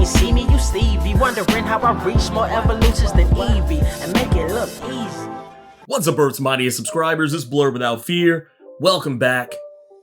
ain't see me, you Stevie. Wondering how I reach more evolutions than Evie and make it look easy. What's up, Earth's mightiest subscribers? It's Blerd without fear. Welcome back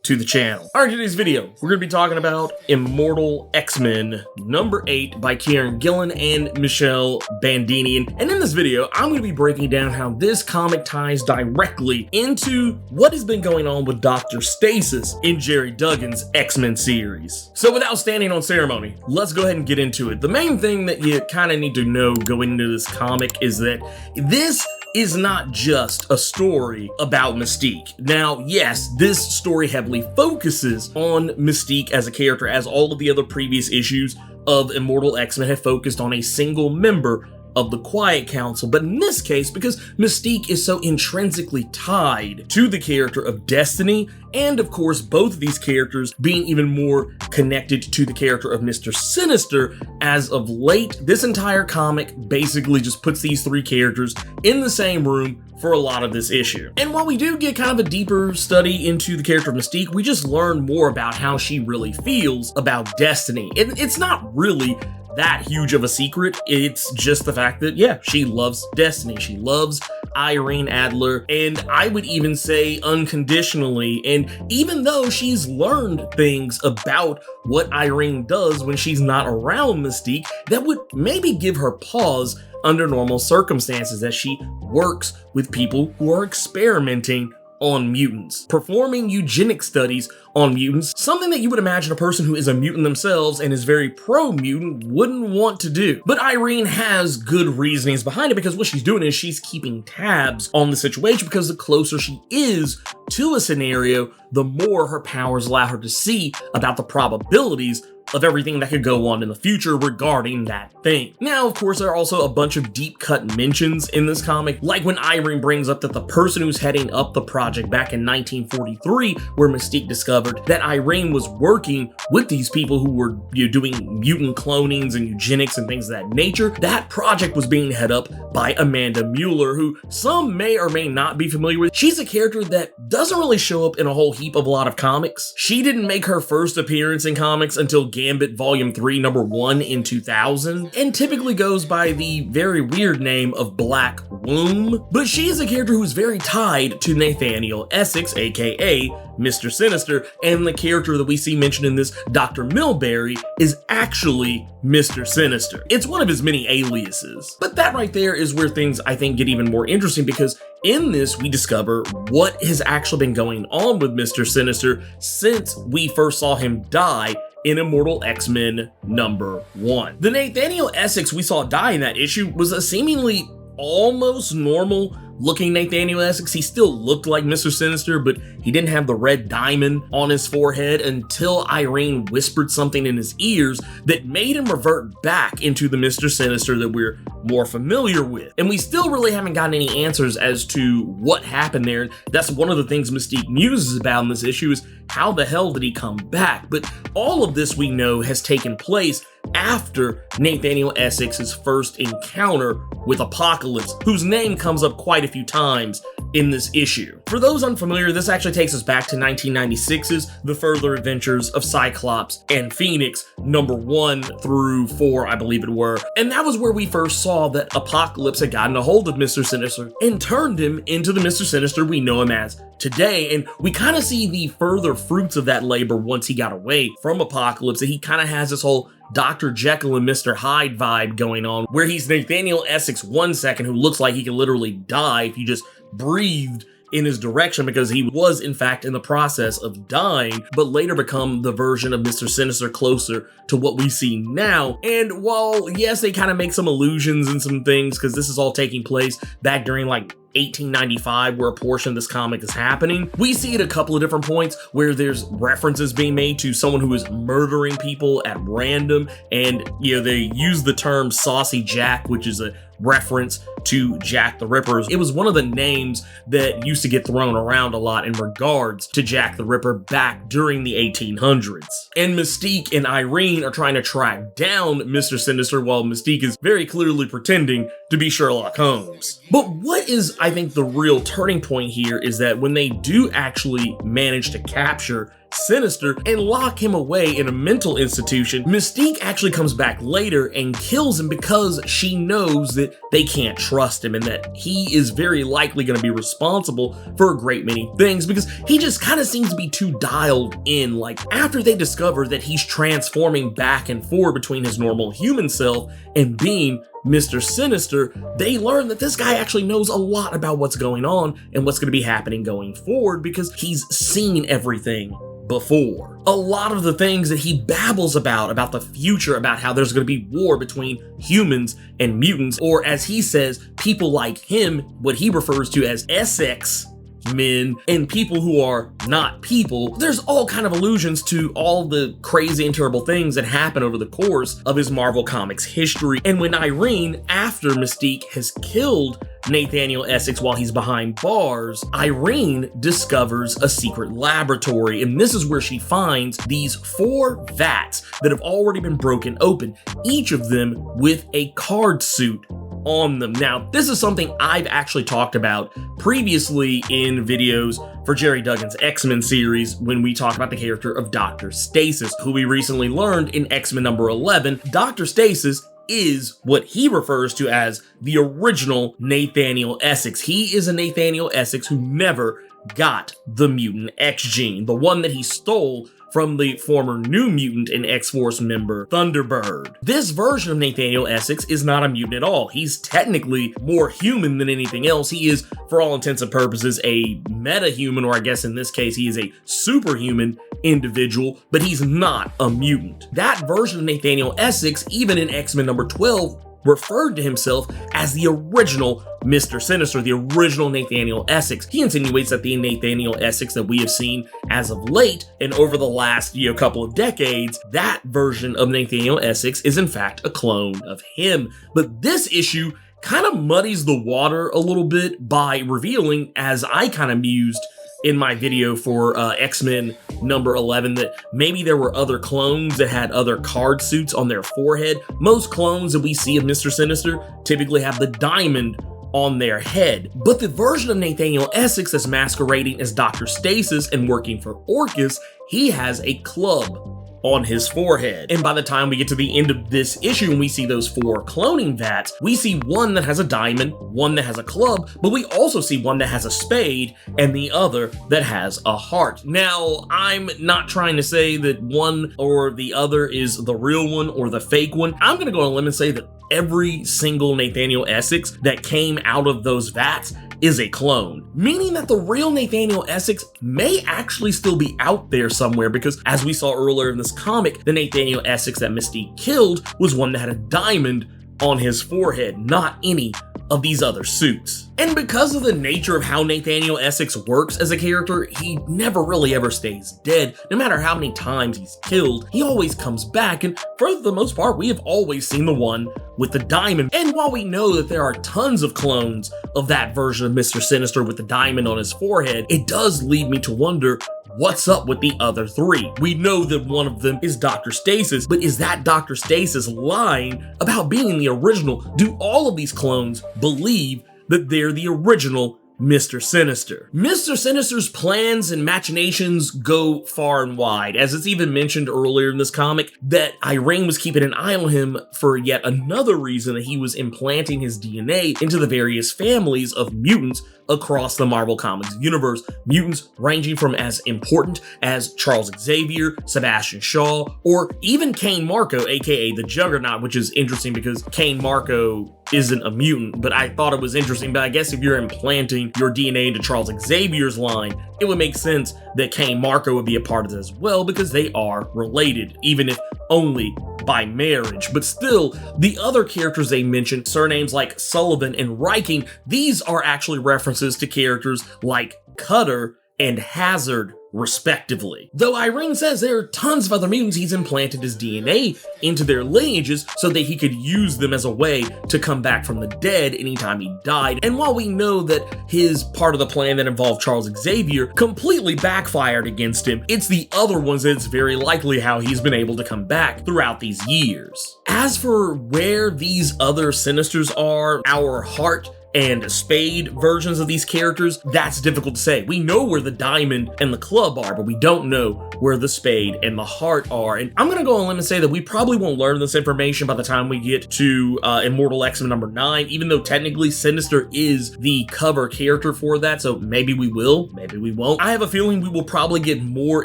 to the channel. Alright, today's video, we're going to be talking about Immortal X-Men number 8 by Kieran Gillen and Michelle Bandini. And in this video, I'm going to be breaking down how this comic ties directly into what has been going on with Dr. Stasis in Gerry Duggan's X-Men series. So without standing on ceremony, let's go ahead and get into it. The main thing that you kind of need to know going into this comic is that this is not just a story about Mystique. Now, yes, this story heavily focuses on Mystique as a character, as all of the other previous issues of Immortal X-Men have focused on a single member of the Quiet Council, but in this case, because Mystique is so intrinsically tied to the character of Destiny, and of course both of these characters being even more connected to the character of Mister Sinister as of late, this entire comic basically just puts these three characters in the same room for a lot of this issue. And while we do get kind of a deeper study into the character of Mystique, we just learn more about how she really feels about Destiny. And it's not really that huge of a secret. It's just the fact that, yeah, she loves Destiny. She loves Irene Adler, and I would even say unconditionally. And even though she's learned things about what Irene does when she's not around Mystique, that would maybe give her pause under normal circumstances, as she works with people who are experimenting on mutants, performing eugenic studies on mutants, something that you would imagine a person who is a mutant themselves and is very pro-mutant wouldn't want to do. But Irene has good reasonings behind it, because what she's doing is she's keeping tabs on the situation, because the closer she is to a scenario, the more her powers allow her to see about the probabilities of everything that could go on in the future regarding that thing. Now, of course, there are also a bunch of deep cut mentions in this comic, like when Irene brings up that the person who's heading up the project back in 1943, where Mystique discovered that Irene was working with these people who were doing mutant clonings and eugenics and things of that nature. That project was being head up by Amanda Mueller, who some may or may not be familiar with. She's a character that doesn't really show up in a whole heap of a lot of comics. She didn't make her first appearance in comics until Gambit Volume 3, Number 1 in 2000, and typically goes by the very weird name of Black Womb. But she is a character who's very tied to Nathaniel Essex, aka Mister Sinister, and the character that we see mentioned in this, Dr. Milbury, is actually Mister Sinister. It's one of his many aliases. But that right there is where things, I think, get even more interesting, because in this, we discover what has actually been going on with Mister Sinister since we first saw him die in Immortal X-Men number 1. The Nathaniel Essex we saw die in that issue was a seemingly almost normal looking Nathaniel Essex. He still looked like Mister Sinister, but he didn't have the red diamond on his forehead until Irene whispered something in his ears that made him revert back into the Mister Sinister that we're more familiar with. And we still really haven't gotten any answers as to what happened there. And that's one of the things Mystique muses about in this issue, is how the hell did he come back? But all of this, we know, has taken place after Nathaniel Essex's first encounter with Apocalypse, whose name comes up quite a few times in this issue. For those unfamiliar, this actually takes us back to 1996's The Further Adventures of Cyclops and Phoenix, number 1 through 4, I believe it were. And that was where we first saw that Apocalypse had gotten a hold of Mister Sinister and turned him into the Mister Sinister we know him as today. And we kind of see the further fruits of that labor once he got away from Apocalypse, that he kind of has this whole Dr. Jekyll and Mr. Hyde vibe going on, where he's Nathaniel Essex one second, who looks like he could literally die if you just breathed in his direction, because he was in fact in the process of dying, but later become the version of Mister Sinister closer to what we see now. And while yes, they kind of make some allusions and some things, because this is all taking place back during like 1895, where a portion of this comic is happening, we see at a couple of different points where there's references being made to someone who is murdering people at random, and they use the term Saucy Jack, which is a reference to Jack the Ripper. It was one of the names that used to get thrown around a lot in regards to Jack the Ripper back during the 1800s. And Mystique and Irene are trying to track down Mister Sinister, while Mystique is very clearly pretending to be Sherlock Holmes. But what is, I think, the real turning point here is that when they do actually manage to capture Sinister and lock him away in a mental institution, Mystique actually comes back later and kills him because she knows that they can't trust him and that he is very likely going to be responsible for a great many things because he just kind of seems to be too dialed in. Like, after they discover that he's transforming back and forth between his normal human self and being Mister Sinister, they learn that this guy actually knows a lot about what's going on and what's going to be happening going forward because he's seen everything before. A lot of the things that he babbles about the future, about how there's going to be war between humans and mutants, or as he says, people like him, what he refers to as Essex men, and people who are not people. There's all kind of allusions to all the crazy and terrible things that happen over the course of his Marvel Comics history. And when Irene, after Mystique has killed Nathaniel Essex while he's behind bars, Irene discovers a secret laboratory, and this is where she finds these 4 vats that have already been broken open, each of them with a card suit on them. Now, this is something I've actually talked about previously in videos for Gerry Duggan's X-Men series when we talk about the character of Dr. Stasis, who we recently learned in X-Men number 11. Dr. Stasis is what he refers to as the original Nathaniel Essex. He is a Nathaniel Essex who never got the mutant X gene, the one that he stole from the former New Mutant and X-Force member Thunderbird. This version of Nathaniel Essex is not a mutant at all. He's technically more human than anything else. He is, for all intents and purposes, a meta-human, or I guess in this case, he is a superhuman individual, but he's not a mutant. That version of Nathaniel Essex, even in X-Men number 12, referred to himself as the original Mister Sinister, the original Nathaniel Essex. He insinuates that the Nathaniel Essex that we have seen as of late and over the last couple of decades, that version of Nathaniel Essex is in fact a clone of him. But this issue kind of muddies the water a little bit by revealing, as I kind of mused in my video for X-Men number 11, that maybe there were other clones that had other card suits on their forehead. Most clones that we see of Mister Sinister typically have the diamond on their head, but the version of Nathaniel Essex that's masquerading as Dr. Stasis and working for Orchis, he has a club on his forehead. And by the time we get to the end of this issue and we see those 4 cloning vats, we see one that has a diamond, one that has a club, but we also see one that has a spade and the other that has a heart. Now, I'm not trying to say that one or the other is the real one or the fake one. I'm gonna go on a limb and say that every single Nathaniel Essex that came out of those vats is a clone, meaning that the real Nathaniel Essex may actually still be out there somewhere, because as we saw earlier in this comic, the Nathaniel Essex that Mystique killed was one that had a diamond on his forehead, not any of these other suits. And because of the nature of how Nathaniel Essex works as a character, he never really ever stays dead. No matter how many times he's killed, he always comes back, and for the most part, we have always seen the one with the diamond. And while we know that there are tons of clones of that version of Mister Sinister with the diamond on his forehead, it does lead me to wonder, what's up with the other 3? We know that one of them is Dr. Stasis, but is that Dr. Stasis lying about being the original? Do all of these clones believe that they're the original Mister Sinister? Mister Sinister's plans and machinations go far and wide, as it's even mentioned earlier in this comic that Irene was keeping an eye on him for yet another reason, that he was implanting his DNA into the various families of mutants across the Marvel Comics universe. Mutants ranging from as important as Charles Xavier, Sebastian Shaw, or even Kane Marco, aka the Juggernaut, which is interesting because Kane Marco isn't a mutant, but I thought it was interesting. But I guess if you're implanting your DNA into Charles Xavier's line, it would make sense that Kane Marco would be a part of it as well, because they are related, even if only by marriage. But still, the other characters they mentioned, surnames like Sullivan and Reiking, these are actually references to characters like Cutter and Hazard respectively. Though Irene says there are tons of other mutants he's implanted his DNA into their lineages so that he could use them as a way to come back from the dead anytime he died. And while we know that his part of the plan that involved Charles Xavier completely backfired against him, it's the other ones that it's very likely how he's been able to come back throughout these years. As for where these other Sinisters are, our Heart and Spade versions of these characters, that's difficult to say. We know where the Diamond and the Club are, but we don't know where the Spade and the Heart are. And I'm gonna go on a limb and say that we probably won't learn this information by the time we get to Immortal X-Men number 9, even though technically Sinister is the cover character for that, so maybe we will, maybe we won't. I have a feeling we will probably get more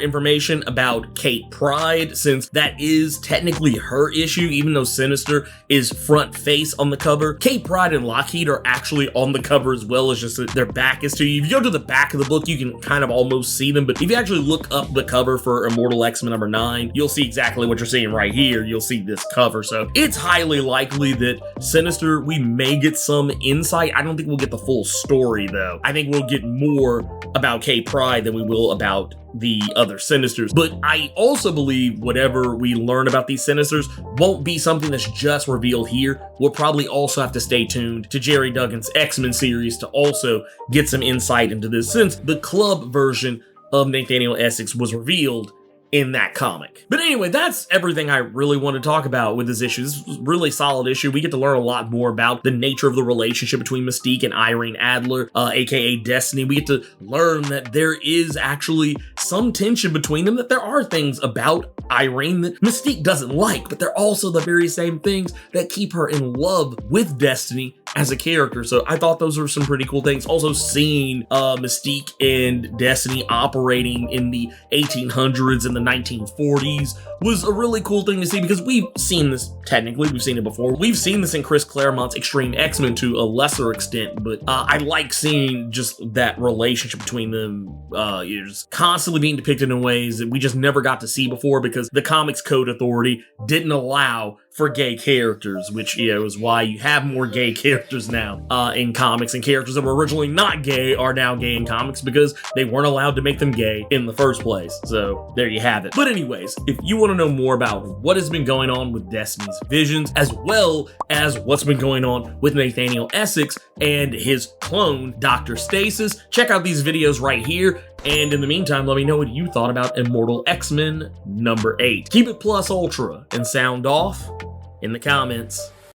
information about Kate Pryde, since that is technically her issue, even though Sinister is front face on the cover. Kate Pryde and Lockheed are actually on the cover as well, as just that their back is to you. If you go to the back of the book, you can kind of almost see them, but if you actually look up the cover for Immortal X-Men number 9, you'll see exactly what you're seeing right here. You'll see this cover, so it's highly likely that Sinister, we may get some insight. I don't think we'll get the full story, though. I think we'll get more about Kate Pryde than we will about the other Sinisters. But I also believe whatever we learn about these Sinisters won't be something that's just revealed here. We'll probably also have to stay tuned to Gerry Duggan's X-Men series to also get some insight into this, since the club version of Nathaniel Essex was revealed in that comic. But anyway, that's everything I really want to talk about with this issue. This was a really solid issue. We get to learn a lot more about the nature of the relationship between Mystique and Irene Adler, aka Destiny. We get to learn that there is actually some tension between them, that there are things about Irene that Mystique doesn't like, but they're also the very same things that keep her in love with Destiny as a character. So I thought those were some pretty cool things. Also seeing Mystique and Destiny operating in the 1800s and the 1940s was a really cool thing to see, because we've seen this, technically, we've seen it before. We've seen this in Chris Claremont's Extreme X-Men to a lesser extent, but I like seeing just that relationship between them just constantly being depicted in ways that we just never got to see before, because the Comics Code Authority didn't allow for gay characters, which, you know, is why you have more gay characters now in comics, and characters that were originally not gay are now gay in comics because they weren't allowed to make them gay in the first place. So there you have it. But anyways, if you want to know more about what has been going on with Destiny's visions, as well as what's been going on with Nathaniel Essex and his clone, Dr. Stasis, check out these videos right here. And in the meantime, let me know what you thought about Immortal X-Men number 8. Keep it plus ultra and sound off in the comments.